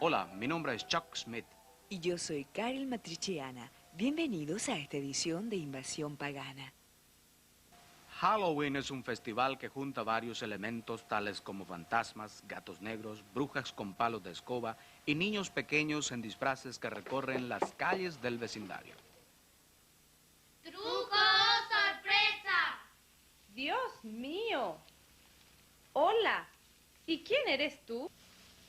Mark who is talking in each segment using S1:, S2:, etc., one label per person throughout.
S1: Hola, mi nombre es Chuck Smith.
S2: Y yo soy Karel Matriciana. Bienvenidos a esta edición de Invasión Pagana.
S1: Halloween es un festival que junta varios elementos tales como fantasmas, gatos negros, brujas con palos de escoba y niños pequeños en disfraces que recorren las calles del vecindario.
S3: ¡Truco, sorpresa!
S4: ¡Dios mío! Hola, ¿y quién eres tú?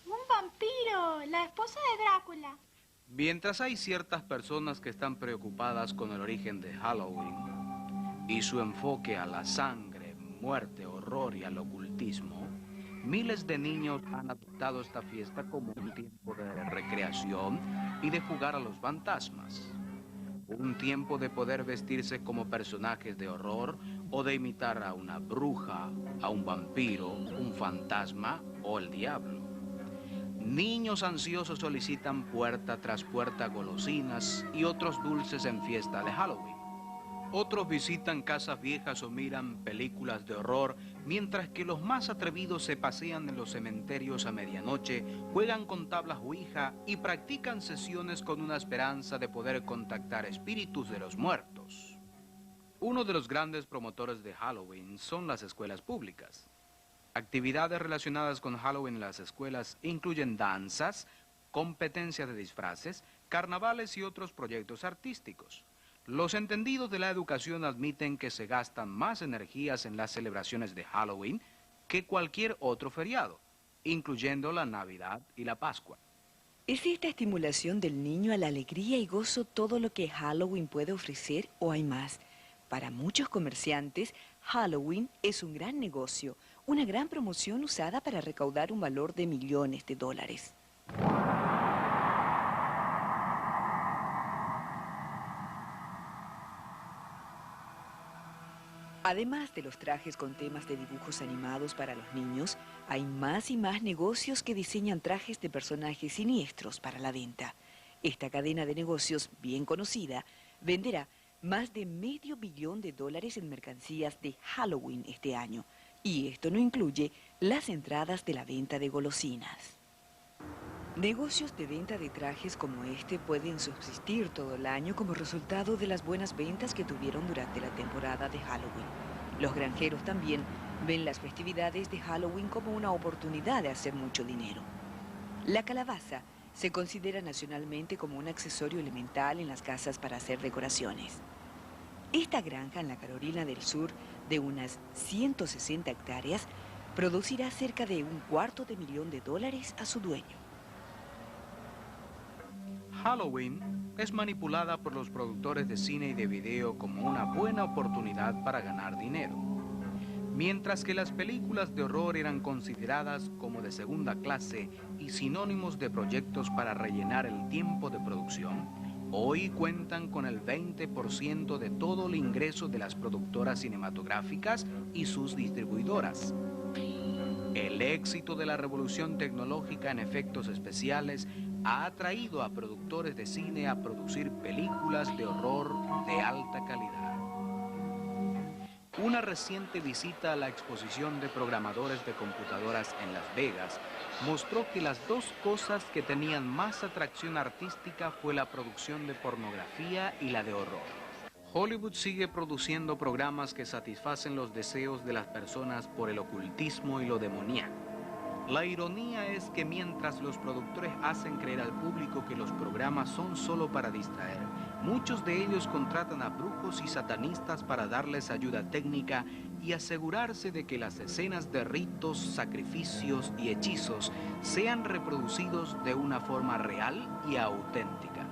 S5: ¡Un vampiro! La esposa de Drácula.
S1: Mientras hay ciertas personas que están preocupadas con el origen de Halloween y su enfoque a la sangre, muerte, horror y al ocultismo, miles de niños han adoptado esta fiesta como un tiempo de recreación y de jugar a los fantasmas. Un tiempo de poder vestirse como personajes de horror o de imitar a una bruja, a un vampiro, un fantasma o el diablo. Niños ansiosos solicitan puerta tras puerta golosinas y otros dulces en fiesta de Halloween. Otros visitan casas viejas o miran películas de horror, mientras que los más atrevidos se pasean en los cementerios a medianoche, juegan con tablas Ouija y practican sesiones con una esperanza de poder contactar espíritus de los muertos. Uno de los grandes promotores de Halloween son las escuelas públicas. Actividades relacionadas con Halloween en las escuelas incluyen danzas, competencias de disfraces, carnavales y otros proyectos artísticos. Los entendidos de la educación admiten que se gastan más energías en las celebraciones de Halloween que cualquier otro feriado, incluyendo la Navidad y la Pascua.
S2: ¿Es esta estimulación del niño a la alegría y gozo todo lo que Halloween puede ofrecer o hay más? Para muchos comerciantes, Halloween es un gran negocio, una gran promoción usada para recaudar un valor de millones de dólares. Además de los trajes con temas de dibujos animados para los niños, hay más y más negocios que diseñan trajes de personajes siniestros para la venta. Esta cadena de negocios, bien conocida, venderá más de $500 millones en mercancías de Halloween este año. Y esto no incluye las entradas de la venta de golosinas. Negocios de venta de trajes como este pueden subsistir todo el año como resultado de las buenas ventas que tuvieron durante la temporada de Halloween. Los granjeros también ven las festividades de Halloween como una oportunidad de hacer mucho dinero. La calabaza se considera nacionalmente como un accesorio elemental en las casas para hacer decoraciones. Esta granja en la Carolina del Sur, de unas 160 hectáreas, producirá cerca de $250,000 a su dueño.
S1: Halloween es manipulada por los productores de cine y de video como una buena oportunidad para ganar dinero. Mientras que las películas de horror eran consideradas como de segunda clase y sinónimos de proyectos para rellenar el tiempo de producción, hoy cuentan con el 20% de todo el ingreso de las productoras cinematográficas y sus distribuidoras. El éxito de la revolución tecnológica en efectos especiales ha atraído a productores de cine a producir películas de horror de alta calidad. Una reciente visita a la exposición de programadores de computadoras en Las Vegas mostró que las dos cosas que tenían más atracción artística fue la producción de pornografía y la de horror. Hollywood sigue produciendo programas que satisfacen los deseos de las personas por el ocultismo y lo demoníaco. La ironía es que mientras los productores hacen creer al público que los programas son solo para distraer, muchos de ellos contratan a brujos y satanistas para darles ayuda técnica y asegurarse de que las escenas de ritos, sacrificios y hechizos sean reproducidos de una forma real y auténtica.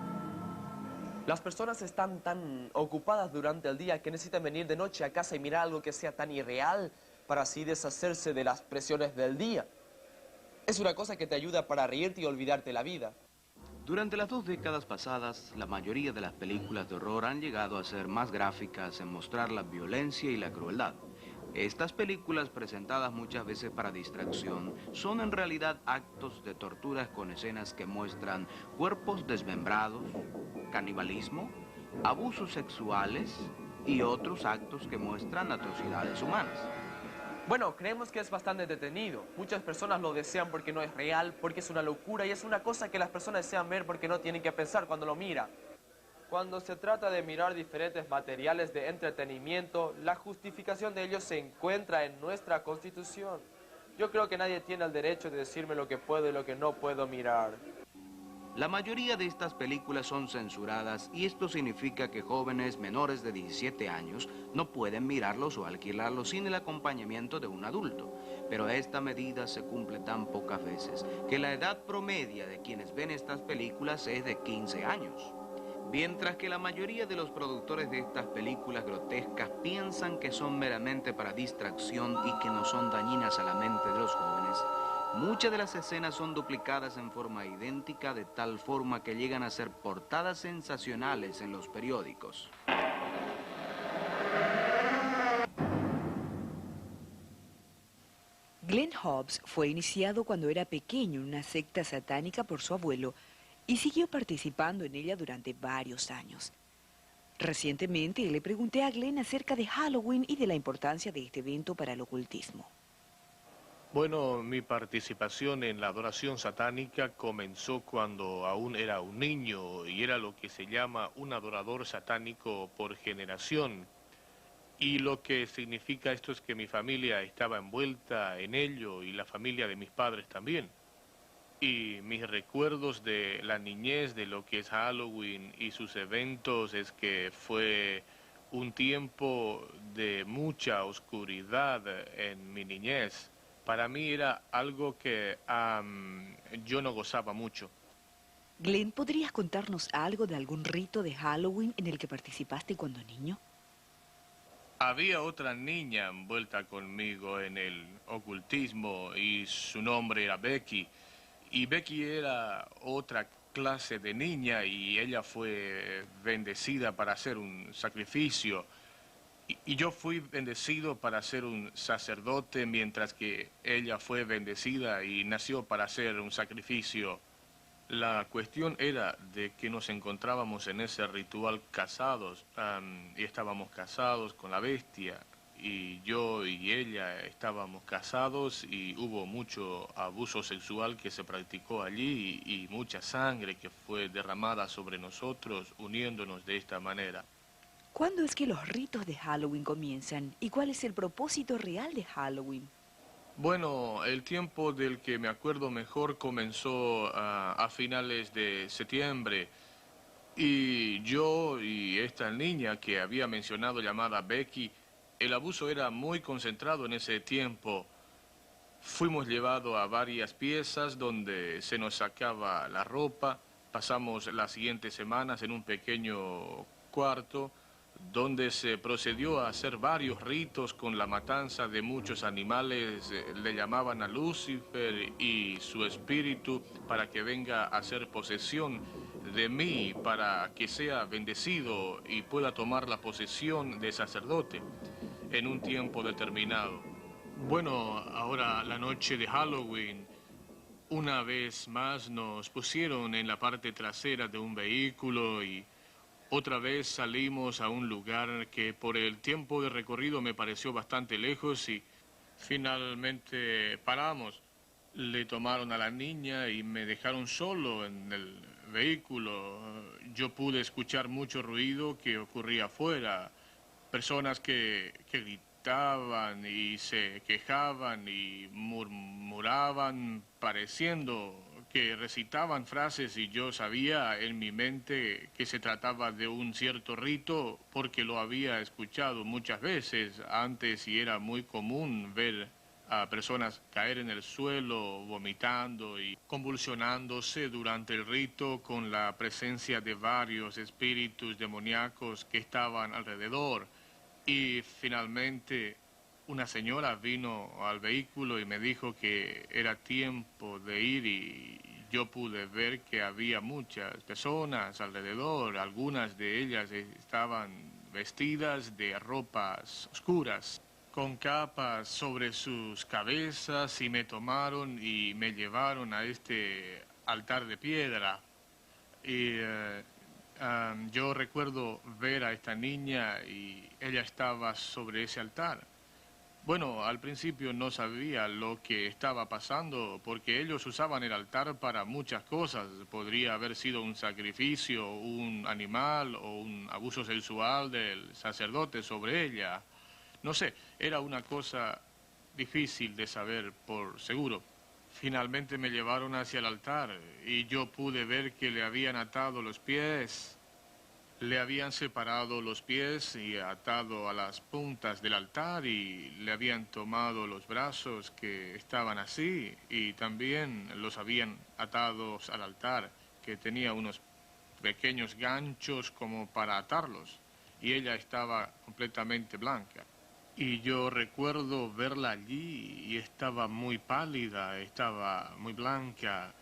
S6: Las personas están tan ocupadas durante el día que necesitan venir de noche a casa y mirar algo que sea tan irreal para así deshacerse de las presiones del día. Es una cosa que te ayuda para reírte y olvidarte la vida.
S1: Durante las 2 décadas pasadas, la mayoría de las películas de horror han llegado a ser más gráficas en mostrar la violencia y la crueldad. Estas películas, presentadas muchas veces para distracción, son en realidad actos de torturas con escenas que muestran cuerpos desmembrados, canibalismo, abusos sexuales y otros actos que muestran atrocidades humanas.
S6: Bueno, creemos que es bastante entretenido. Muchas personas lo desean porque no es real, porque es una locura y es una cosa que las personas desean ver porque no tienen que pensar cuando lo miran. Cuando se trata de mirar diferentes materiales de entretenimiento, la justificación de ellos se encuentra en nuestra Constitución. Yo creo que nadie tiene el derecho de decirme lo que puedo y lo que no puedo mirar.
S1: La mayoría de estas películas son censuradas y esto significa que jóvenes menores de 17 años no pueden mirarlos o alquilarlos sin el acompañamiento de un adulto. Pero esta medida se cumple tan pocas veces que la edad promedia de quienes ven estas películas es de 15 años. Mientras que la mayoría de los productores de estas películas grotescas piensan que son meramente para distracción y que no son dañinas a la mente de los jóvenes, muchas de las escenas son duplicadas en forma idéntica de tal forma que llegan a ser portadas sensacionales en los periódicos.
S2: Glenn Hobbs fue iniciado cuando era pequeño en una secta satánica por su abuelo y siguió participando en ella durante varios años. Recientemente le pregunté a Glenn acerca de Halloween y de la importancia de este evento para el ocultismo.
S7: Bueno, mi participación en la adoración satánica comenzó cuando aún era un niño y era lo que se llama un adorador satánico por generación. Y lo que significa esto es que mi familia estaba envuelta en ello y la familia de mis padres también. Y mis recuerdos de la niñez, de lo que es Halloween y sus eventos, es que fue un tiempo de mucha oscuridad en mi niñez. Para mí era algo que yo no gozaba mucho.
S2: Glenn, ¿podrías contarnos algo de algún rito de Halloween en el que participaste cuando niño?
S7: Había otra niña envuelta conmigo en el ocultismo y su nombre era Becky. Y Becky era otra clase de niña y ella fue bendecida para hacer un sacrificio. Y yo fui bendecido para ser un sacerdote, mientras que ella fue bendecida y nació para hacer un sacrificio. La cuestión era de que nos encontrábamos en ese ritual casados, y estábamos casados con la bestia. Y yo y ella estábamos casados y hubo mucho abuso sexual que se practicó allí y mucha sangre que fue derramada sobre nosotros uniéndonos de esta manera.
S2: ¿Cuándo es que los ritos de Halloween comienzan? ¿Y cuál es el propósito real de Halloween?
S7: Bueno, el tiempo del que me acuerdo mejor comenzó a finales de septiembre. Y yo y esta niña que había mencionado llamada Becky, el abuso era muy concentrado en ese tiempo. Fuimos llevados a varias piezas donde se nos sacaba la ropa. Pasamos las siguientes semanas en un pequeño cuarto donde se procedió a hacer varios ritos con la matanza de muchos animales. Le llamaban a Lucifer y su espíritu para que venga a hacer posesión de mí, para que sea bendecido y pueda tomar la posesión de sacerdote en un tiempo determinado. Bueno, ahora la noche de Halloween, una vez más nos pusieron en la parte trasera de un vehículo y otra vez salimos a un lugar que por el tiempo de recorrido me pareció bastante lejos y finalmente paramos. Le tomaron a la niña y me dejaron solo en el vehículo. Yo pude escuchar mucho ruido que ocurría afuera. Personas que gritaban y se quejaban y murmuraban, pareciendo que recitaban frases, y yo sabía en mi mente que se trataba de un cierto rito porque lo había escuchado muchas veces antes y era muy común ver a personas caer en el suelo vomitando y convulsionándose durante el rito con la presencia de varios espíritus demoníacos que estaban alrededor. Y finalmente una señora vino al vehículo y me dijo que era tiempo de ir y yo pude ver que había muchas personas alrededor. Algunas de ellas estaban vestidas de ropas oscuras, con capas sobre sus cabezas, y me tomaron y me llevaron a este altar de piedra. Y yo recuerdo ver a esta niña y ella estaba sobre ese altar. Bueno, al principio no sabía lo que estaba pasando porque ellos usaban el altar para muchas cosas. Podría haber sido un sacrificio, un animal o un abuso sexual del sacerdote sobre ella. No sé, era una cosa difícil de saber por seguro. Finalmente me llevaron hacia el altar y yo pude ver que le habían atado los pies. Le habían separado los pies y atado a las puntas del altar y le habían tomado los brazos que estaban así y también los habían atados al altar, que tenía unos pequeños ganchos como para atarlos y ella estaba completamente blanca. Y yo recuerdo verla allí y estaba muy pálida, estaba muy blanca.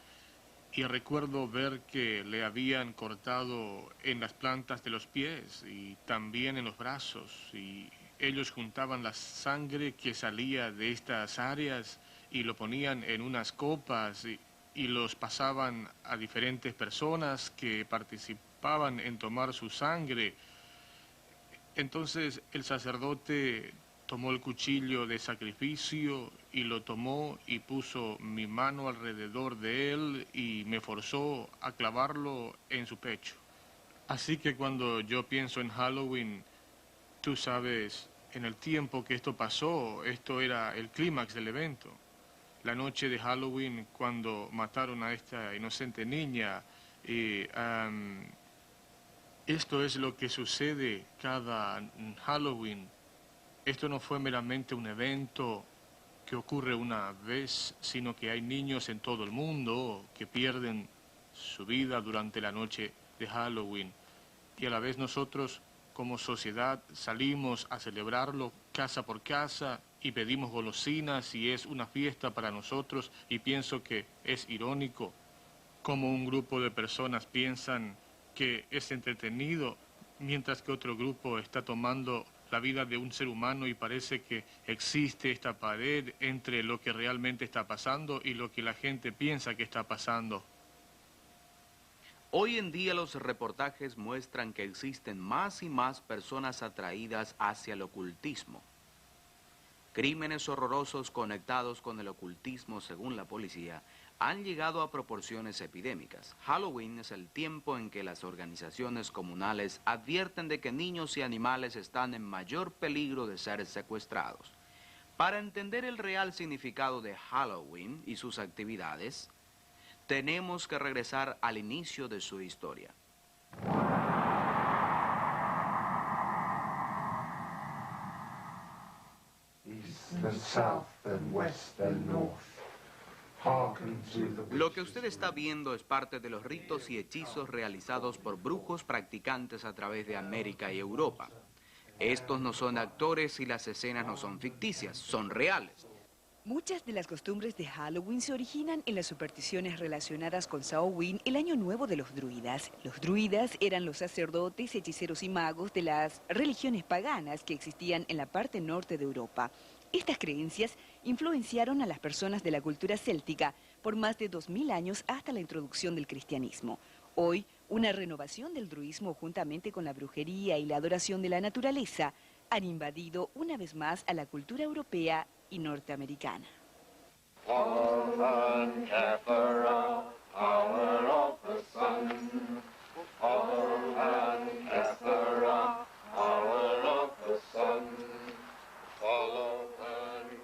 S7: Y recuerdo ver que le habían cortado en las plantas de los pies y también en los brazos. Y ellos juntaban la sangre que salía de estas áreas y lo ponían en unas copas y los pasaban a diferentes personas que participaban en tomar su sangre. Entonces el sacerdote tomó el cuchillo de sacrificio y lo tomó y puso mi mano alrededor de él y me forzó a clavarlo en su pecho. Así que cuando yo pienso en Halloween, tú sabes, en el tiempo que esto pasó, esto era el clímax del evento. La noche de Halloween, cuando mataron a esta inocente niña, esto es lo que sucede cada Halloween. Esto no fue meramente un evento que ocurre una vez, sino que hay niños en todo el mundo que pierden su vida durante la noche de Halloween. Y a la vez nosotros, como sociedad, salimos a celebrarlo casa por casa y pedimos golosinas y es una fiesta para nosotros. Y pienso que es irónico cómo un grupo de personas piensan que es entretenido, mientras que otro grupo está tomando la vida de un ser humano y parece que existe esta pared entre lo que realmente está pasando y lo que la gente piensa que está pasando.
S1: Hoy en día los reportajes muestran que existen más y más personas atraídas hacia el ocultismo. Crímenes horrorosos conectados con el ocultismo, según la policía, han llegado a proporciones epidémicas. Halloween es el tiempo en que las organizaciones comunales advierten de que niños y animales están en mayor peligro de ser secuestrados. Para entender el real significado de Halloween y sus actividades, tenemos que regresar al inicio de su historia.
S8: East and south and west and north.
S1: Lo que usted está viendo es parte de los ritos y hechizos realizados por brujos practicantes a través de América y Europa. Estos no son actores y las escenas no son ficticias, son reales.
S2: Muchas de las costumbres de Halloween se originan en las supersticiones relacionadas con Samhain, el año nuevo de los druidas. Los druidas eran los sacerdotes, hechiceros y magos de las religiones paganas que existían en la parte norte de Europa. Estas creencias influenciaron a las personas de la cultura céltica por más de 2000 años hasta la introducción del cristianismo. Hoy, una renovación del druismo juntamente con la brujería y la adoración de la naturaleza han invadido una vez más a la cultura europea y norteamericana.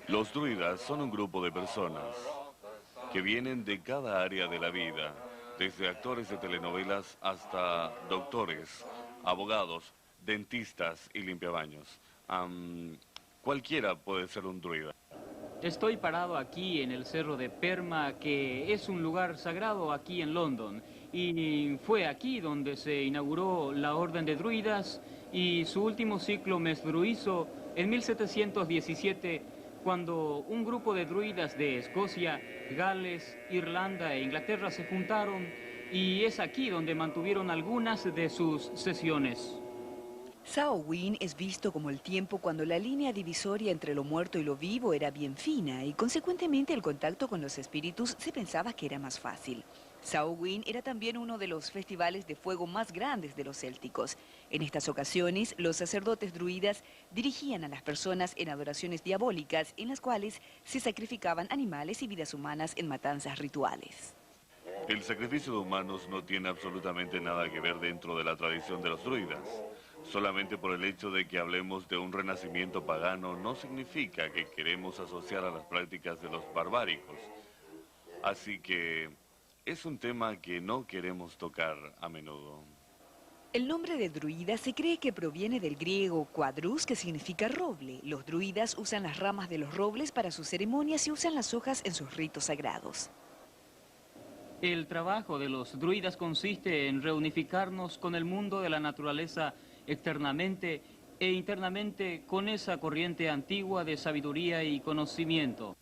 S9: Los druidas son un grupo de personas que vienen de cada área de la vida, desde actores de telenovelas hasta doctores, abogados, dentistas y limpiabaños. Cualquiera puede ser un druida.
S10: Estoy parado aquí en el Cerro de Perma, que es un lugar sagrado aquí en London. Y fue aquí donde se inauguró la Orden de Druidas y su último ciclo mesdruizo en 1717, cuando un grupo de druidas de Escocia, Gales, Irlanda e Inglaterra se juntaron, y es aquí donde mantuvieron algunas de sus sesiones.
S2: Samhain es visto como el tiempo cuando la línea divisoria entre lo muerto y lo vivo era bien fina y consecuentemente el contacto con los espíritus se pensaba que era más fácil. Samhain era también uno de los festivales de fuego más grandes de los célticos. En estas ocasiones, los sacerdotes druidas dirigían a las personas en adoraciones diabólicas en las cuales se sacrificaban animales y vidas humanas en matanzas rituales.
S9: El sacrificio de humanos no tiene absolutamente nada que ver dentro de la tradición de los druidas. Solamente por el hecho de que hablemos de un renacimiento pagano no significa que queremos asociar a las prácticas de los barbáricos. Así que es un tema que no queremos tocar a menudo.
S2: El nombre de druida se cree que proviene del griego quadrus, que significa roble. Los druidas usan las ramas de los robles para sus ceremonias y usan las hojas en sus ritos sagrados.
S10: El trabajo de los druidas consiste en reunificarnos con el mundo de la naturaleza externamente e internamente con esa corriente antigua de sabiduría y conocimiento.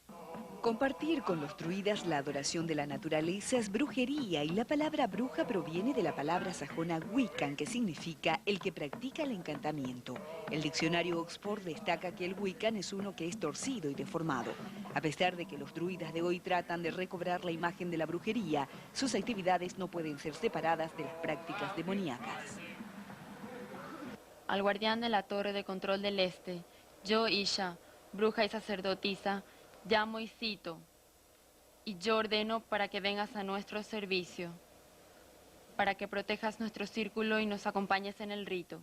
S2: Compartir con los druidas la adoración de la naturaleza es brujería y la palabra bruja proviene de la palabra sajona Wiccan, que significa el que practica el encantamiento. El diccionario Oxford destaca que el Wiccan es uno que es torcido y deformado. A pesar de que los druidas de hoy tratan de recobrar la imagen de la brujería, sus actividades no pueden ser separadas de las prácticas demoníacas.
S11: Al guardián de la torre de control del este, yo, Isha, bruja y sacerdotisa, llamo y cito, y yo ordeno para que vengas a nuestro servicio, para que protejas nuestro círculo y nos acompañes en el rito.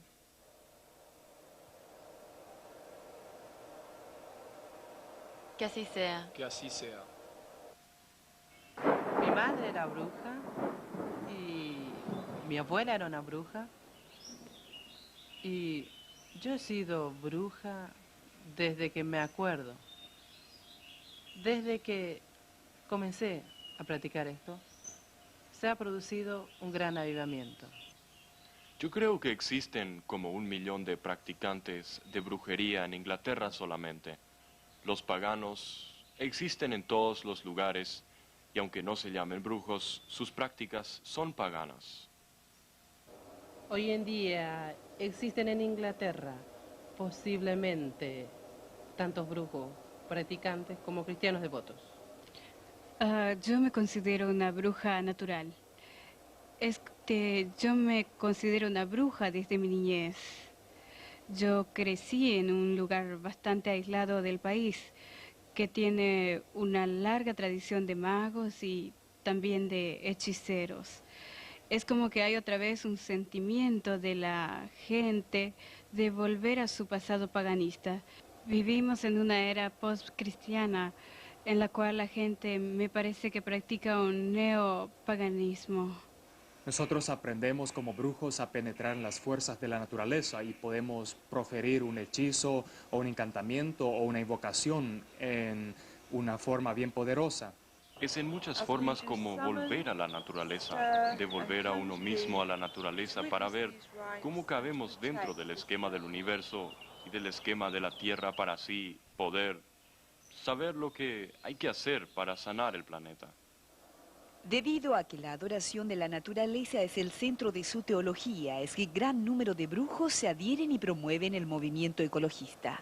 S11: Que así sea.
S12: Que así sea.
S13: Mi madre era bruja y mi abuela era una bruja y yo he sido bruja desde que me acuerdo. Desde que comencé a practicar esto, se ha producido un gran avivamiento.
S12: Yo creo que existen como 1 millón de practicantes de brujería en Inglaterra solamente. Los paganos existen en todos los lugares y aunque no se llamen brujos, sus prácticas son paganas.
S13: Hoy en día existen en Inglaterra posiblemente tantos brujos practicantes como cristianos devotos.
S14: Yo me considero una bruja natural. Yo me considero una bruja desde mi niñez. Yo crecí en un lugar bastante aislado del país, que tiene una larga tradición de magos y también de hechiceros. Es como que hay otra vez un sentimiento de la gente de volver a su pasado paganista. Vivimos en una era post-cristiana en la cual la gente me parece que practica un neopaganismo.
S15: Nosotros aprendemos como brujos a penetrar en las fuerzas de la naturaleza y podemos proferir un hechizo o un encantamiento o una invocación en una forma bien poderosa.
S12: Es en muchas formas como volver a la naturaleza, devolver a uno mismo a la naturaleza para ver cómo cabemos dentro del esquema del universo y del esquema de la Tierra para así poder saber lo que hay que hacer para sanar el planeta.
S2: Debido a que la adoración de la naturaleza es el centro de su teología, es que gran número de brujos se adhieren y promueven el movimiento ecologista.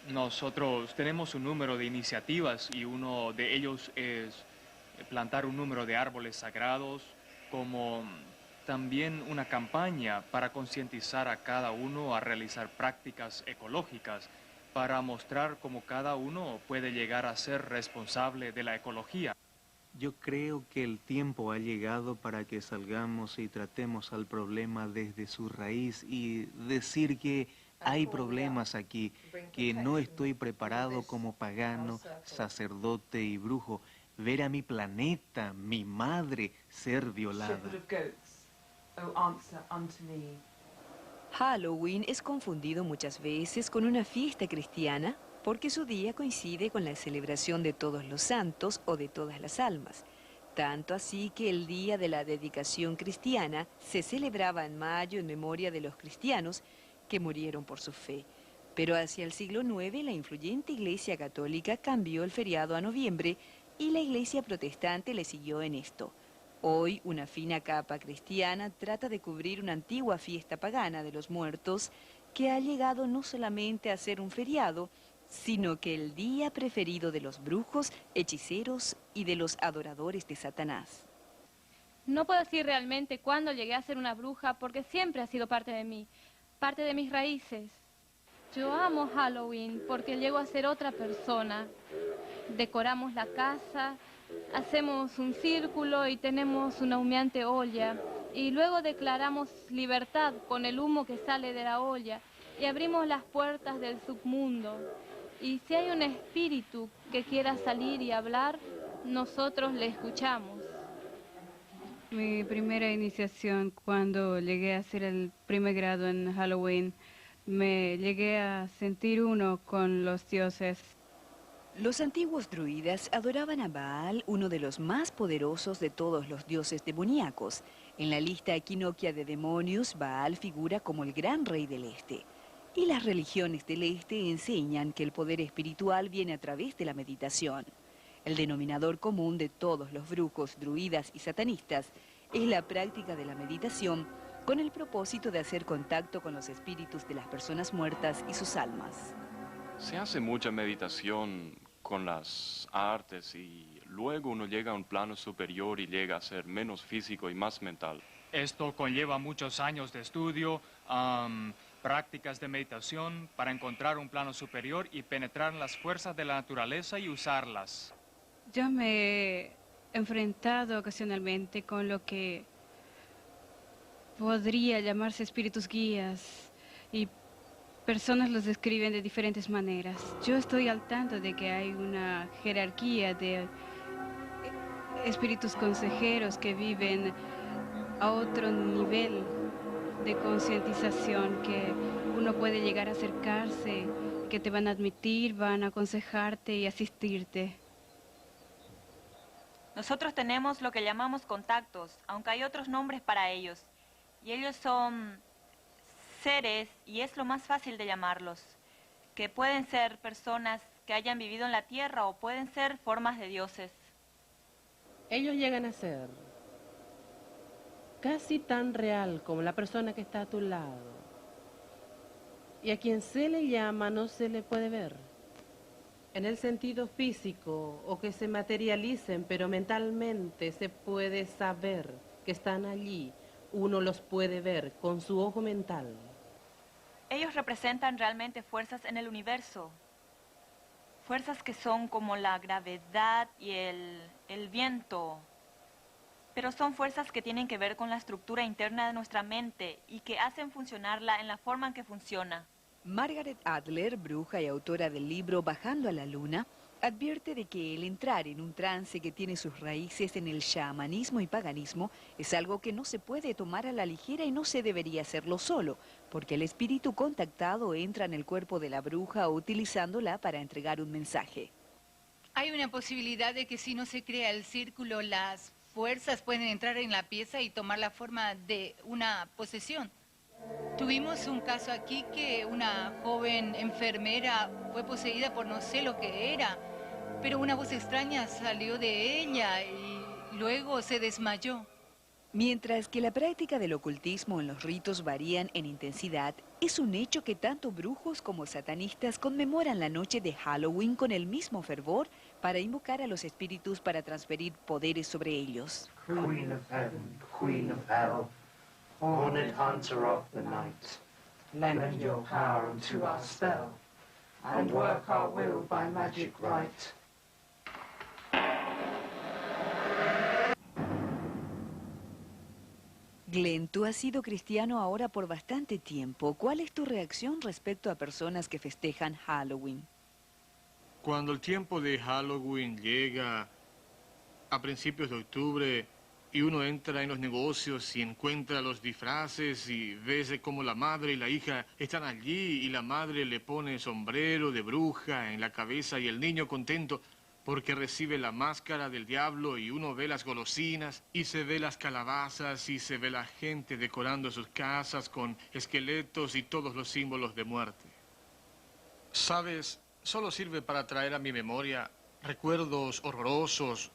S15: Nosotros tenemos un número de iniciativas y uno de ellos es plantar un número de árboles sagrados, como también una campaña para concientizar a cada uno a realizar prácticas ecológicas, para mostrar cómo cada uno puede llegar a ser responsable de la ecología.
S16: Yo creo que el tiempo ha llegado para que salgamos y tratemos al problema desde su raíz y decir que hay problemas aquí, que no estoy preparado como pagano, sacerdote y brujo, ver a mi planeta, mi madre, ser violada.
S2: Halloween es confundido muchas veces con una fiesta cristiana porque su día coincide con la celebración de todos los santos o de todas las almas. Tanto así que el día de la dedicación cristiana se celebraba en mayo en memoria de los cristianos que murieron por su fe. Pero hacia el siglo IX la influyente Iglesia Católica cambió el feriado a noviembre y la Iglesia Protestante le siguió en esto. Hoy, una fina capa cristiana trata de cubrir una antigua fiesta pagana de los muertos que ha llegado no solamente a ser un feriado, sino que el día preferido de los brujos, hechiceros y de los adoradores de Satanás.
S17: No puedo decir realmente cuándo llegué a ser una bruja porque siempre ha sido parte de mí, parte de mis raíces. Yo amo Halloween porque llego a ser otra persona. Decoramos la casa, hacemos un círculo y tenemos una humeante olla. Y luego declaramos libertad con el humo que sale de la olla y abrimos las puertas del submundo. Y si hay un espíritu que quiera salir y hablar, nosotros le escuchamos.
S14: Mi primera iniciación, cuando llegué a hacer el primer grado en Halloween, me llegué a sentir uno con los dioses.
S2: Los antiguos druidas adoraban a Baal, uno de los más poderosos de todos los dioses demoníacos. En la lista equinoccia de demonios, Baal figura como el gran rey del Este. Y las religiones del Este enseñan que el poder espiritual viene a través de la meditación. El denominador común de todos los brujos, druidas y satanistas es la práctica de la meditación con el propósito de hacer contacto con los espíritus de las personas muertas y sus almas.
S12: Se hace mucha meditación con las artes y luego uno llega a un plano superior y llega a ser menos físico y más mental.
S15: Esto conlleva muchos años de estudio, prácticas de meditación para encontrar un plano superior y penetrar en las fuerzas de la naturaleza y usarlas.
S14: Yo me he enfrentado ocasionalmente con lo que podría llamarse espíritus guías y personas los describen de diferentes maneras. Yo estoy al tanto de que hay una jerarquía de espíritus consejeros que viven a otro nivel de concientización, que uno puede llegar a acercarse, que te van a admitir, van a aconsejarte y asistirte.
S18: Nosotros tenemos lo que llamamos contactos, aunque hay otros nombres para ellos. Y ellos son seres, y es lo más fácil de llamarlos, que pueden ser personas que hayan vivido en la tierra o pueden ser formas de dioses.
S13: Ellos llegan a ser casi tan real como la persona que está a tu lado. Y a quien se le llama no se le puede ver. En el sentido físico, o que se materialicen, pero mentalmente se puede saber que están allí. Uno los puede ver con su ojo mental.
S18: Ellos representan realmente fuerzas en el universo. Fuerzas que son como la gravedad y el viento. Pero son fuerzas que tienen que ver con la estructura interna de nuestra mente y que hacen funcionarla en la forma en que funciona.
S2: Margaret Adler, bruja y autora del libro Bajando a la Luna, advierte de que el entrar en un trance que tiene sus raíces en el chamanismo y paganismo es algo que no se puede tomar a la ligera y no se debería hacerlo solo, porque el espíritu contactado entra en el cuerpo de la bruja utilizándola para entregar un mensaje.
S19: Hay una posibilidad de que si no se crea el círculo, las fuerzas pueden entrar en la pieza y tomar la forma de una posesión. Tuvimos un caso aquí que una joven enfermera fue poseída por no sé lo que era, pero una voz extraña salió de ella y luego se desmayó.
S2: Mientras que la práctica del ocultismo en los ritos varían en intensidad, es un hecho que tanto brujos como satanistas conmemoran la noche de Halloween con el mismo fervor para invocar a los espíritus para transferir poderes sobre ellos.
S8: Queen of heaven, queen of hell, horned hunter of the night, lend your power unto our spell, and work our will by magic right.
S2: Glenn, tú has sido cristiano ahora por bastante tiempo. ¿Cuál es tu reacción respecto a personas que festejan Halloween?
S7: Cuando el tiempo de Halloween llega a principios de octubre y uno entra en los negocios y encuentra los disfraces y ves cómo la madre y la hija están allí y la madre le pone sombrero de bruja en la cabeza y el niño contento porque recibe la máscara del diablo y uno ve las golosinas y se ve las calabazas y se ve la gente decorando sus casas con esqueletos y todos los símbolos de muerte. ¿Sabes? Solo sirve para traer a mi memoria recuerdos horrorosos,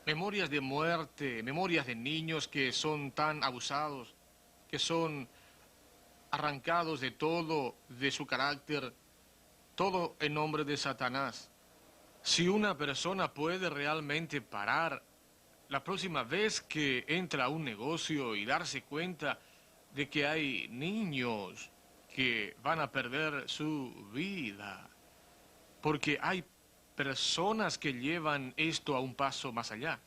S7: memorias de muerte, memorias de niños que son tan abusados, que son arrancados de todo, de su carácter, todo en nombre de Satanás. Si una persona puede realmente parar la próxima vez que entra a un negocio y darse cuenta de que hay niños que van a perder su vida. Porque hay personas que llevan esto a un paso más allá.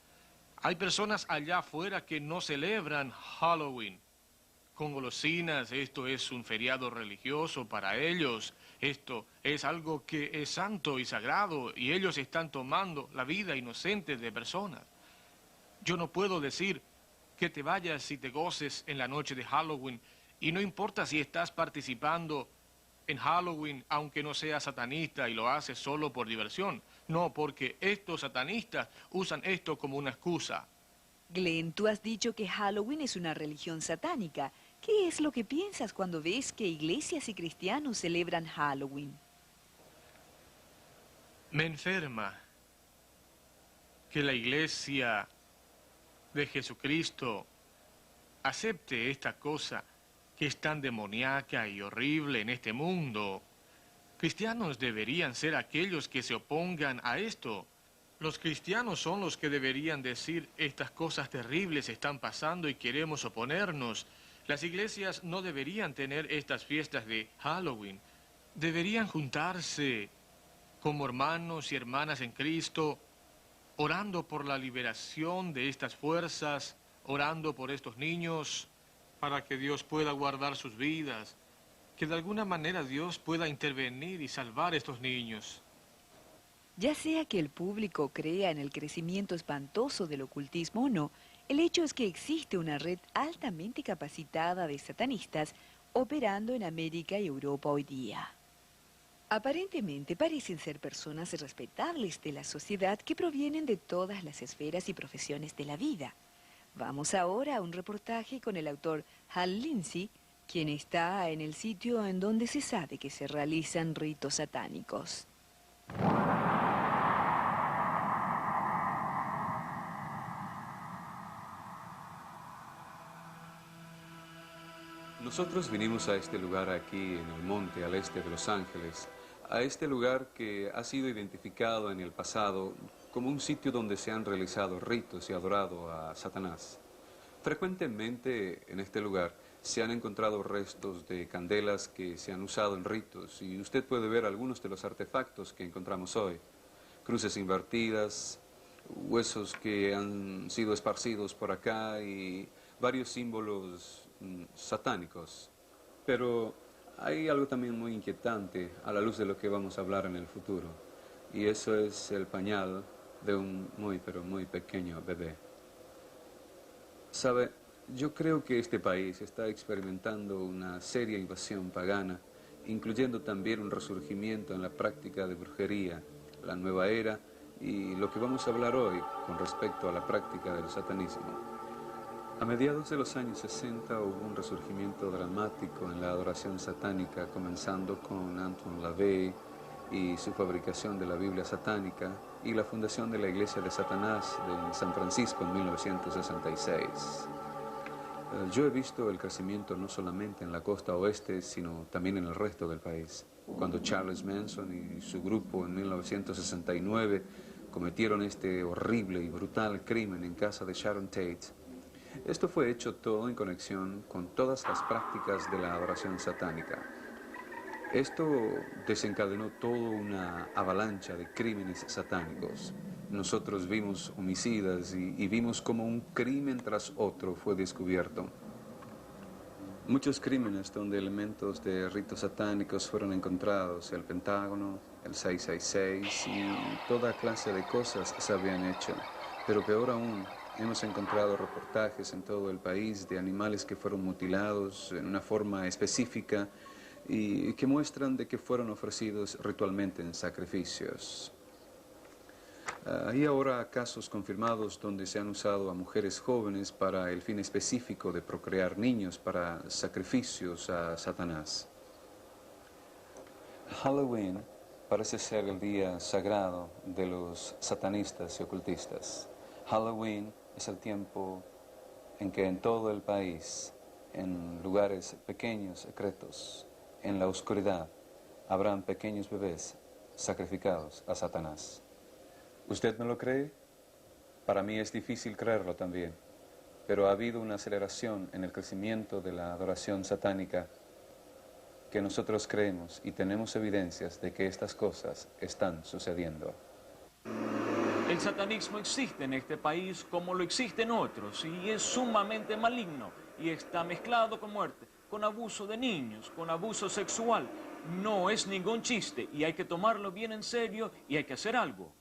S7: Hay personas allá afuera que no celebran Halloween con golosinas. Esto es un feriado religioso para ellos. Esto es algo que es santo y sagrado y ellos están tomando la vida inocente de personas. Yo no puedo decir que te vayas y te goces en la noche de Halloween y no importa si estás participando en Halloween, aunque no seas satanista y lo haces solo por diversión. No, porque estos satanistas usan esto como una excusa.
S2: Glenn, tú has dicho que Halloween es una religión satánica. ¿Qué es lo que piensas cuando ves que iglesias y cristianos celebran Halloween?
S7: Me enferma que la iglesia de Jesucristo acepte esta cosa que es tan demoníaca y horrible en este mundo. Cristianos deberían ser aquellos que se opongan a esto. Los cristianos son los que deberían decir estas cosas terribles están pasando y queremos oponernos. Las iglesias no deberían tener estas fiestas de Halloween. Deberían juntarse como hermanos y hermanas en Cristo, orando por la liberación de estas fuerzas, orando por estos niños, para que Dios pueda guardar sus vidas, que de alguna manera Dios pueda intervenir y salvar a estos niños.
S2: Ya sea que el público crea en el crecimiento espantoso del ocultismo o no, el hecho es que existe una red altamente capacitada de satanistas operando en América y Europa hoy día. Aparentemente parecen ser personas respetables de la sociedad que provienen de todas las esferas y profesiones de la vida. Vamos ahora a un reportaje con el autor Hal Lindsey, quien está en el sitio en donde se sabe que se realizan ritos satánicos.
S20: Nosotros vinimos a este lugar aquí en el monte al este de Los Ángeles, a este lugar que ha sido identificado en el pasado como un sitio donde se han realizado ritos y adorado a Satanás. Frecuentemente en este lugar se han encontrado restos de candelas que se han usado en ritos y usted puede ver algunos de los artefactos que encontramos hoy. Cruces invertidas, huesos que han sido esparcidos por acá y varios símbolos satánicos. Pero hay algo también muy inquietante a la luz de lo que vamos a hablar en el futuro, y eso es el pañal de un pero muy pequeño bebé. Sabe, yo creo que este país está experimentando una seria invasión pagana, incluyendo también un resurgimiento en la práctica de brujería, la nueva era y lo que vamos a hablar hoy con respecto a la práctica del satanismo. A mediados de los años 60 hubo un resurgimiento dramático en la adoración satánica, comenzando con Antoine LaVey y su fabricación de la Biblia satánica y la fundación de la Iglesia de Satanás de San Francisco en 1966. Yo he visto el crecimiento no solamente en la costa oeste, sino también en el resto del país. Cuando Charles Manson y su grupo en 1969 cometieron este horrible y brutal crimen en casa de Sharon Tate, esto fue hecho todo en conexión con todas las prácticas de la adoración satánica. Esto desencadenó toda una avalancha de crímenes satánicos. Nosotros vimos homicidas y vimos cómo un crimen tras otro fue descubierto. Muchos crímenes donde elementos de ritos satánicos fueron encontrados, el Pentágono, el 666 y toda clase de cosas se habían hecho. Pero peor aún, hemos encontrado reportajes en todo el país de animales que fueron mutilados en una forma específica y que muestran de que fueron ofrecidos ritualmente en sacrificios. Hay ahora casos confirmados donde se han usado a mujeres jóvenes para el fin específico de procrear niños para sacrificios a Satanás. Halloween parece ser el día sagrado de los satanistas y ocultistas. Halloween es el tiempo en que en todo el país, en lugares pequeños, secretos, en la oscuridad, habrán pequeños bebés sacrificados a Satanás. ¿Usted no lo cree? Para mí es difícil creerlo también, pero ha habido una aceleración en el crecimiento de la adoración satánica que nosotros creemos y tenemos evidencias de que estas cosas están sucediendo.
S21: El satanismo existe en este país como lo existe en otros y es sumamente maligno y está mezclado con muerte, con abuso de niños, con abuso sexual. No es ningún chiste y hay que tomarlo bien en serio y hay que hacer algo.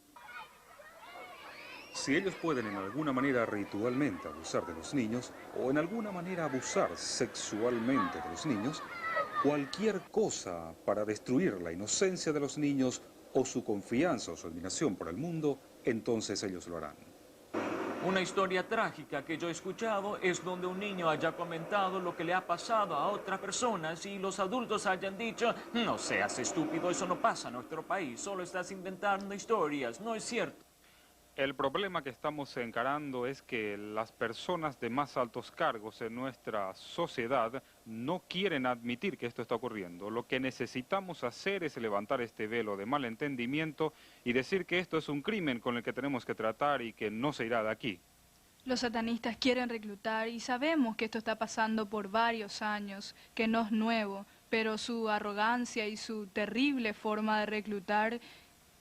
S22: Si ellos pueden en alguna manera ritualmente abusar de los niños o en alguna manera abusar sexualmente de los niños, cualquier cosa para destruir la inocencia de los niños o su confianza o su admiración por el mundo, entonces ellos lo harán.
S21: Una historia trágica que yo he escuchado es donde un niño haya comentado lo que le ha pasado a otras personas y los adultos hayan dicho: no seas estúpido, eso no pasa en nuestro país, solo estás inventando historias, no es cierto.
S23: El problema que estamos encarando es que las personas de más altos cargos en nuestra sociedad no quieren admitir que esto está ocurriendo. Lo que necesitamos hacer es levantar este velo de malentendimiento y decir que esto es un crimen con el que tenemos que tratar y que no se irá de aquí.
S24: Los satanistas quieren reclutar y sabemos que esto está pasando por varios años, que no es nuevo, pero su arrogancia y su terrible forma de reclutar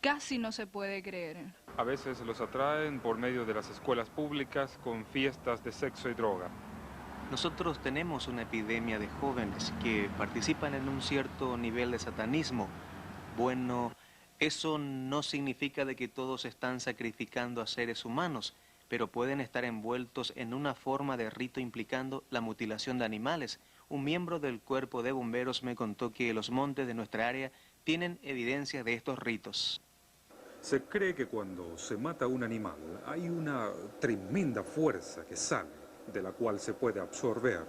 S24: casi no se puede creer.
S23: A veces los atraen por medio de las escuelas públicas con fiestas de sexo y droga.
S16: Nosotros tenemos una epidemia de jóvenes que participan en un cierto nivel de satanismo. Bueno, eso no significa de que todos están sacrificando a seres humanos, pero pueden estar envueltos en una forma de rito implicando la mutilación de animales. Un miembro del cuerpo de bomberos me contó que los montes de nuestra área tienen evidencia de estos ritos.
S22: Se cree que cuando se mata un animal hay una tremenda fuerza que sale, de la cual se puede absorber.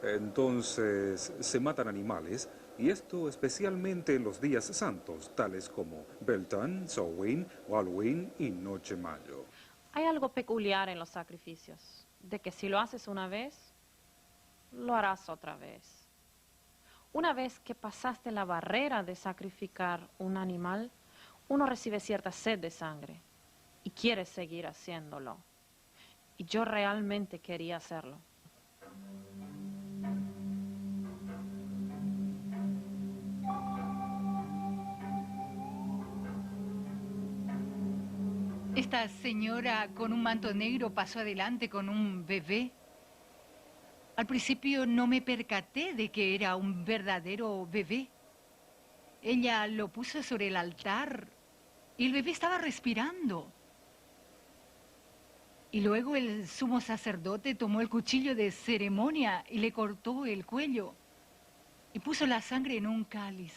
S22: Entonces se matan animales, y esto especialmente en los días santos, tales como Beltane, Samhain, Halloween y Noche Mayo.
S25: Hay algo peculiar en los sacrificios, de que si lo haces una vez, lo harás otra vez. Una vez que pasaste la barrera de sacrificar un animal, uno recibe cierta sed de sangre y quiere seguir haciéndolo. Y yo realmente quería hacerlo.
S19: Esta señora con un manto negro pasó adelante con un bebé. Al principio no me percaté de que era un verdadero bebé. Ella lo puso sobre el altar y el bebé estaba respirando. Y luego el sumo sacerdote tomó el cuchillo de ceremonia y le cortó el cuello y puso la sangre en un cáliz.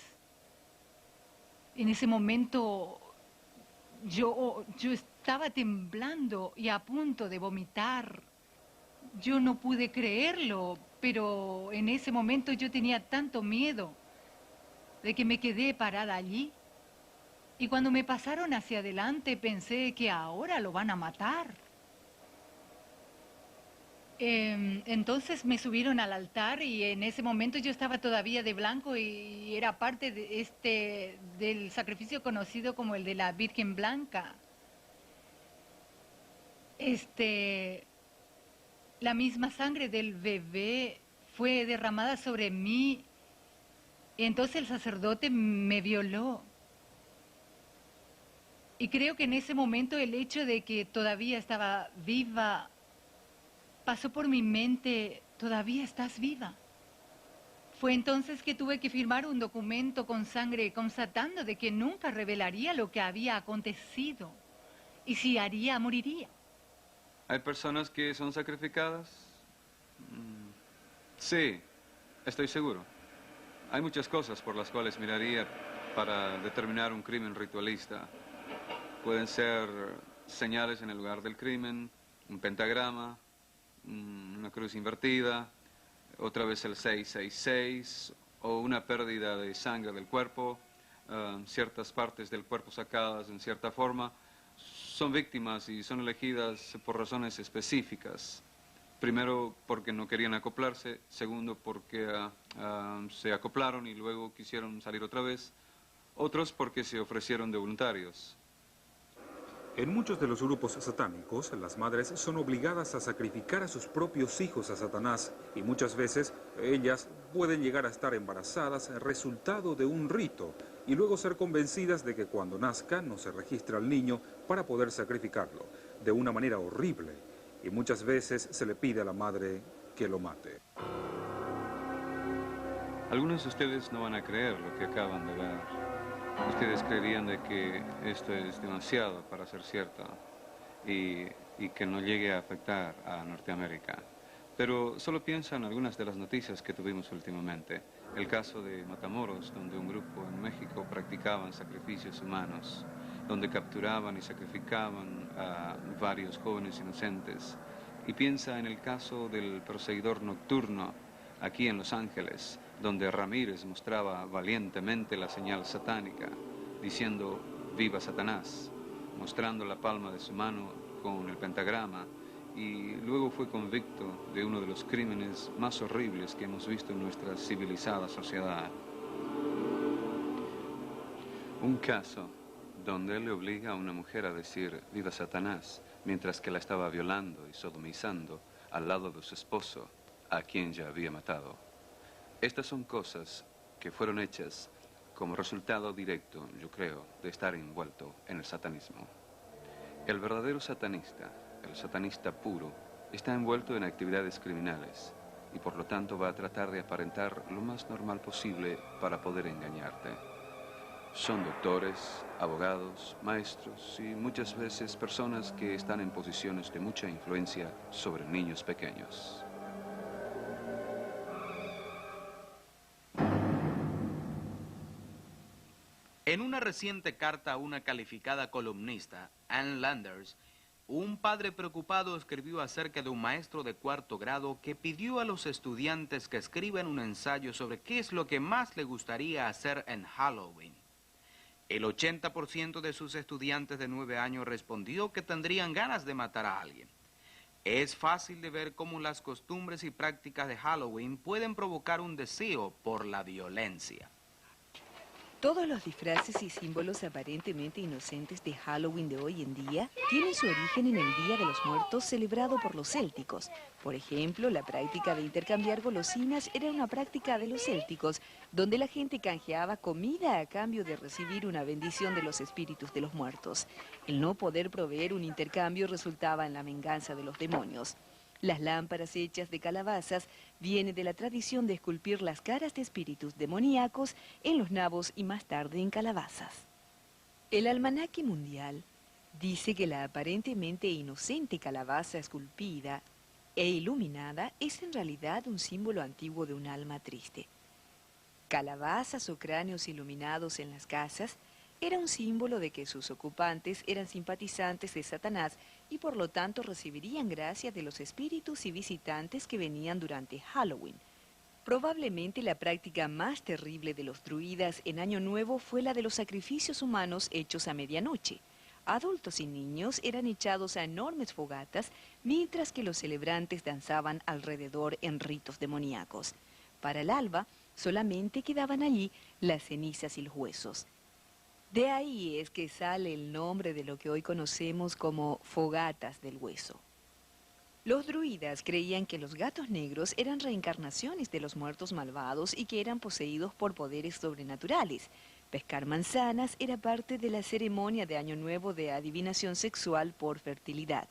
S19: En ese momento yo estaba temblando y a punto de vomitar. Yo no pude creerlo, pero en ese momento yo tenía tanto miedo de que me quedé parada allí. Y cuando me pasaron hacia adelante pensé que ahora lo van a matar. Entonces me subieron al altar y en ese momento yo estaba todavía de blanco y era parte de del sacrificio conocido como el de la Virgen Blanca. La misma sangre del bebé fue derramada sobre mí. Entonces el sacerdote me violó. Y creo que en ese momento el hecho de que todavía estaba viva pasó por mi mente: todavía estás viva. Fue entonces que tuve que firmar un documento con sangre constatando de que nunca revelaría lo que había acontecido. Y si haría, moriría.
S20: ¿Hay personas que son sacrificadas? Sí, estoy seguro. Hay muchas cosas por las cuales miraría para determinar un crimen ritualista. Pueden ser señales en el lugar del crimen, un pentagrama, una cruz invertida, otra vez el 666, o una pérdida de sangre del cuerpo, ciertas partes del cuerpo sacadas en cierta forma. Son víctimas y son elegidas por razones específicas. Primero, porque no querían acoplarse. Segundo, porque se acoplaron y luego quisieron salir otra vez. Otros porque se ofrecieron de voluntarios.
S22: En muchos de los grupos satánicos, las madres son obligadas a sacrificar a sus propios hijos a Satanás y muchas veces ellas pueden llegar a estar embarazadas resultado de un rito y luego ser convencidas de que cuando nazca no se registra al niño para poder sacrificarlo de una manera horrible y muchas veces se le pide a la madre que lo mate.
S20: Algunos de ustedes no van a creer lo que acaban de ver. Ustedes creerían de que esto es demasiado para ser cierto y que no llegue a afectar a Norteamérica. Pero solo piensa en algunas de las noticias que tuvimos últimamente. El caso de Matamoros, donde un grupo en México practicaban sacrificios humanos, donde capturaban y sacrificaban a varios jóvenes inocentes. Y piensa en el caso del perseguidor nocturno aquí en Los Ángeles, donde Ramírez mostraba valientemente la señal satánica, diciendo «Viva Satanás», mostrando la palma de su mano con el pentagrama, y luego fue convicto de uno de los crímenes más horribles que hemos visto en nuestra civilizada sociedad. Un caso donde él le obliga a una mujer a decir «Viva Satanás», mientras que la estaba violando y sodomizando al lado de su esposo, a quien ya había matado. Estas son cosas que fueron hechas como resultado directo, yo creo, de estar envuelto en el satanismo. El verdadero satanista, el satanista puro, está envuelto en actividades criminales y por lo tanto va a tratar de aparentar lo más normal posible para poder engañarte. Son doctores, abogados, maestros y muchas veces personas que están en posiciones de mucha influencia sobre niños pequeños.
S1: En una reciente carta a una calificada columnista, Ann Landers, un padre preocupado escribió acerca de un maestro de cuarto grado que pidió a los estudiantes que escriban un ensayo sobre qué es lo que más le gustaría hacer en Halloween. El 80% de sus estudiantes de 9 años respondió que tendrían ganas de matar a alguien. Es fácil de ver cómo las costumbres y prácticas de Halloween pueden provocar un deseo por la violencia.
S2: Todos los disfraces y símbolos aparentemente inocentes de Halloween de hoy en día tienen su origen en el Día de los Muertos celebrado por los célticos. Por ejemplo, la práctica de intercambiar golosinas era una práctica de los célticos, donde la gente canjeaba comida a cambio de recibir una bendición de los espíritus de los muertos. El no poder proveer un intercambio resultaba en la venganza de los demonios. Las lámparas hechas de calabazas vienen de la tradición de esculpir las caras de espíritus demoníacos en los nabos y más tarde en calabazas. El almanaque mundial dice que la aparentemente inocente calabaza esculpida e iluminada es en realidad un símbolo antiguo de un alma triste. Calabazas o cráneos iluminados en las casas era un símbolo de que sus ocupantes eran simpatizantes de Satanás y por lo tanto recibirían gracias de los espíritus y visitantes que venían durante Halloween. Probablemente la práctica más terrible de los druidas en Año Nuevo fue la de los sacrificios humanos hechos a medianoche. Adultos y niños eran echados a enormes fogatas mientras que los celebrantes danzaban alrededor en ritos demoníacos. Para el alba solamente quedaban allí las cenizas y los huesos. De ahí es que sale el nombre de lo que hoy conocemos como fogatas del hueso. Los druidas creían que los gatos negros eran reencarnaciones de los muertos malvados y que eran poseídos por poderes sobrenaturales. Pescar manzanas era parte de la ceremonia de Año Nuevo de adivinación sexual por fertilidad.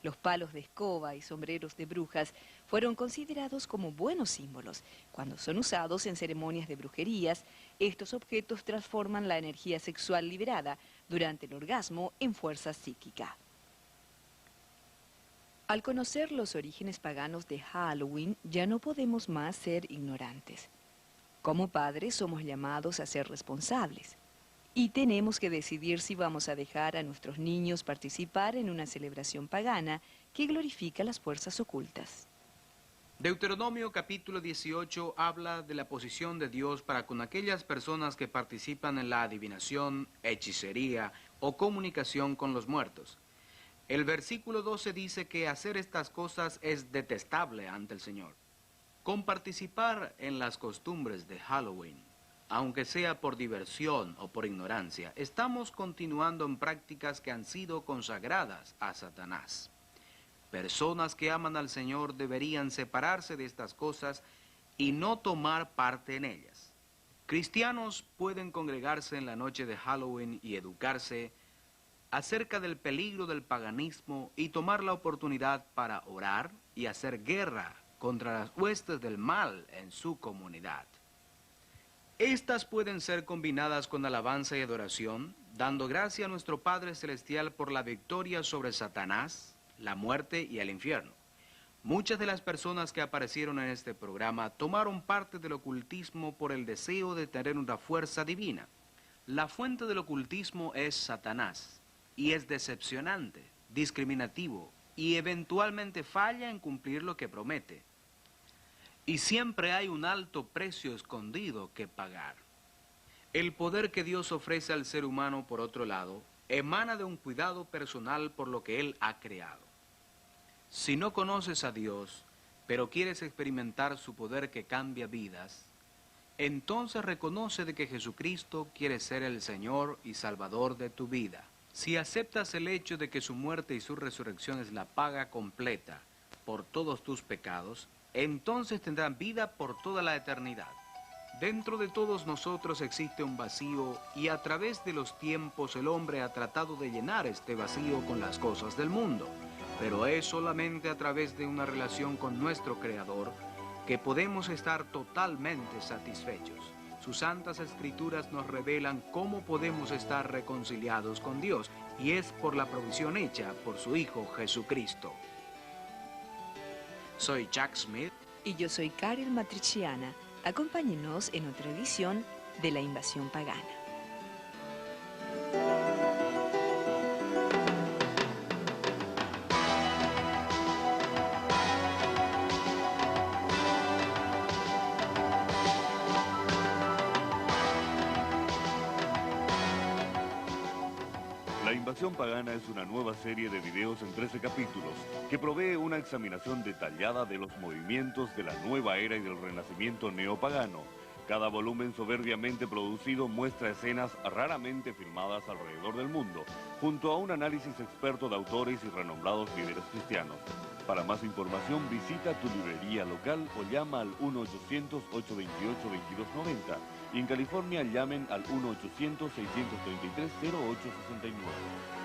S2: Los palos de escoba y sombreros de brujas fueron considerados como buenos símbolos. Cuando son usados en ceremonias de brujerías, estos objetos transforman la energía sexual liberada durante el orgasmo en fuerza psíquica. Al conocer los orígenes paganos de Halloween, ya no podemos más ser ignorantes. Como padres somos llamados a ser responsables. Y tenemos que decidir si vamos a dejar a nuestros niños participar en una celebración pagana que glorifica las fuerzas ocultas.
S1: Deuteronomio capítulo 18 habla de la posición de Dios para con aquellas personas que participan en la adivinación, hechicería o comunicación con los muertos. El versículo 12 dice que hacer estas cosas es detestable ante el Señor. Con participar en las costumbres de Halloween, aunque sea por diversión o por ignorancia, estamos continuando en prácticas que han sido consagradas a Satanás. Personas que aman al Señor deberían separarse de estas cosas y no tomar parte en ellas. Cristianos pueden congregarse en la noche de Halloween y educarse acerca del peligro del paganismo y tomar la oportunidad para orar y hacer guerra contra las huestes del mal en su comunidad. Estas pueden ser combinadas con alabanza y adoración, dando gracia a nuestro Padre Celestial por la victoria sobre Satanás, la muerte y el infierno. Muchas de las personas que aparecieron en este programa tomaron parte del ocultismo por el deseo de tener una fuerza divina. La fuente del ocultismo es Satanás, y es decepcionante, discriminativo, y eventualmente falla en cumplir lo que promete. Y siempre hay un alto precio escondido que pagar. El poder que Dios ofrece al ser humano, por otro lado, emana de un cuidado personal por lo que Él ha creado. Si no conoces a Dios, pero quieres experimentar su poder que cambia vidas, entonces reconoce de que Jesucristo quiere ser el Señor y Salvador de tu vida. Si aceptas el hecho de que su muerte y su resurrección es la paga completa por todos tus pecados, entonces tendrán vida por toda la eternidad. Dentro de todos nosotros existe un vacío y a través de los tiempos el hombre ha tratado de llenar este vacío con las cosas del mundo. Pero es solamente a través de una relación con nuestro Creador que podemos estar totalmente satisfechos. Sus santas escrituras nos revelan cómo podemos estar reconciliados con Dios, y es por la provisión hecha por su Hijo Jesucristo. Soy Jack Smith.
S2: Y yo soy Karel Matriciana. Acompáñenos en otra edición de La Invasión Pagana.
S3: La Invasión Pagana es una nueva serie de videos en 13 capítulos que provee una examinación detallada de los movimientos de la nueva era y del renacimiento neopagano. Cada volumen soberbiamente producido muestra escenas raramente filmadas alrededor del mundo, junto a un análisis experto de autores y renombrados líderes cristianos. Para más información visita tu librería local o llama al 1-800-828-2290 y en California llamen al 1-800-633-0869.